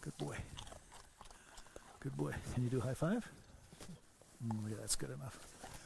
Good boy. Good boy. Can you do a high five? Yeah, that's good enough.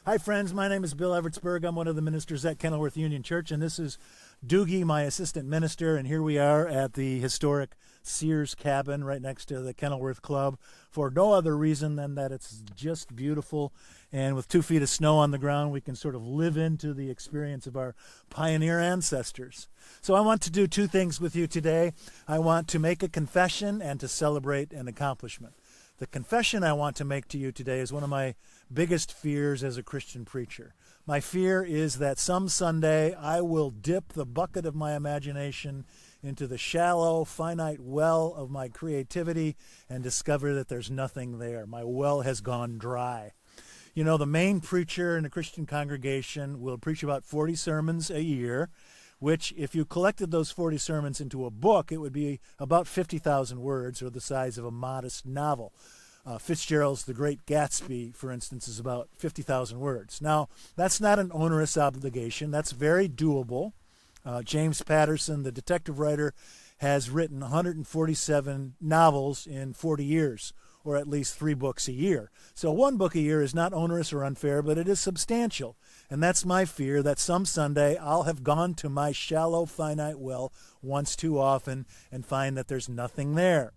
Hi, friends. My name is Bill Evertsberg. I'm one of the ministers at Kenilworth Union Church, and this is Doogie, my assistant minister, and here we are at the historic Sears cabin right next to the Kenilworth Club for no other reason than that it's just beautiful, and with 2 feet of snow on the ground, we can sort of live into the experience of our pioneer ancestors. So I want to do 2 things with you today. I want to make a confession and to celebrate an accomplishment. The confession I want to make to you today is one of my biggest fears as a Christian preacher. My fear is that some Sunday I will dip the bucket of my imagination into the shallow, finite well of my creativity and discover that there's nothing there. My well has gone dry. You know, the main preacher in a Christian congregation will preach about 40 sermons a year, which, if you collected those 40 sermons into a book, it would be about 50,000 words, or the size of a modest novel. Fitzgerald's The Great Gatsby, for instance, is about 50,000 words. Now, that's not an onerous obligation. That's very doable. James Patterson, the detective writer, has written 147 novels in 40 years, or at least 3 books a year. So 1 book a year is not onerous or unfair, but it is substantial. And that's my fear, that some Sunday I'll have gone to my shallow, finite well once too often and find that there's nothing there.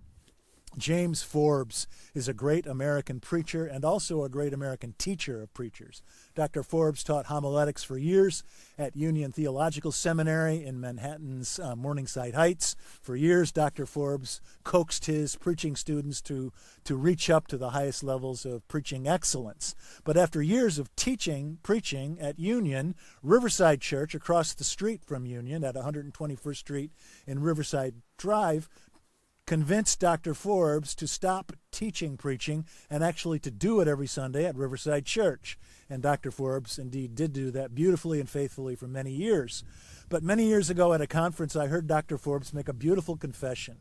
James Forbes is a great American preacher and also a great American teacher of preachers. Dr. Forbes taught homiletics for years at Union Theological Seminary in Manhattan's Morningside Heights. For years, Dr. Forbes coaxed his preaching students to reach up to the highest levels of preaching excellence. But after years of preaching at Union, Riverside Church across the street from Union at 121st Street in Riverside Drive convinced Dr. Forbes to stop teaching preaching and actually to do it every Sunday at Riverside Church. And Dr. Forbes indeed did do that beautifully and faithfully for many years. But many years ago at a conference, I heard Dr. Forbes make a beautiful confession.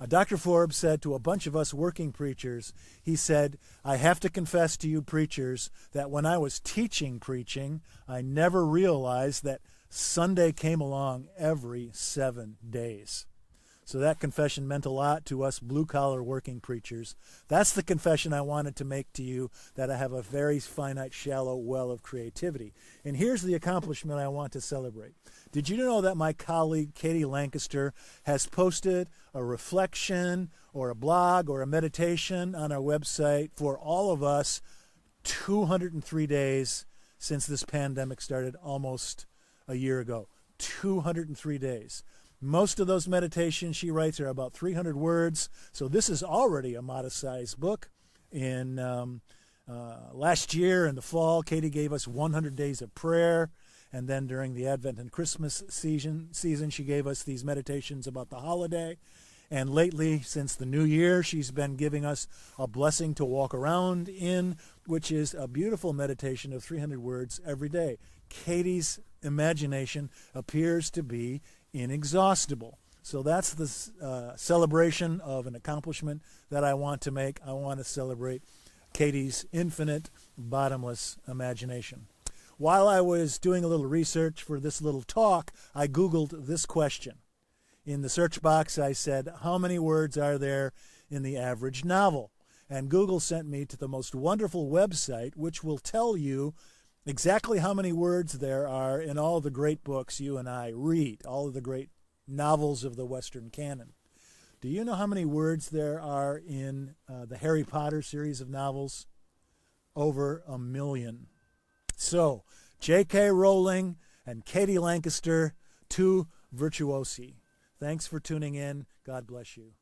Dr. Forbes said to a bunch of us working preachers, he said, "I have to confess to you preachers that when I was teaching preaching, I never realized that Sunday came along every 7 days." So that confession meant a lot to us blue-collar working preachers. That's the confession I wanted to make to you, that I have a very finite, shallow well of creativity. And here's the accomplishment I want to celebrate. Did you know that my colleague, Katie Lancaster, has posted a reflection or a blog or a meditation on our website for all of us 203 days since this pandemic started almost a year ago? 203 days. Most of those meditations she writes are about 300 words, so this is already a modest-sized book. In last year in the fall, Katie gave us 100 days of prayer, and then during the Advent and Christmas season, she gave us these meditations about the holiday. And lately, since the new year, she's been giving us a blessing to walk around in, which is a beautiful meditation of 300 words every day. Katie's imagination appears to be inexhaustible. So that's the celebration of an accomplishment that I want to make. I want to celebrate Katie's infinite, bottomless imagination. While I was doing a little research for this little talk, I Googled this question. In the search box, I said, how many words are there in the average novel? And Google sent me to the most wonderful website, which will tell you exactly how many words there are in all the great books you and I read, all of the great novels of the Western canon. Do you know how many words there are in the Harry Potter series of novels? Over 1 million. So, J.K. Rowling and Katie Lancaster, 2 virtuosi. Thanks for tuning in. God bless you.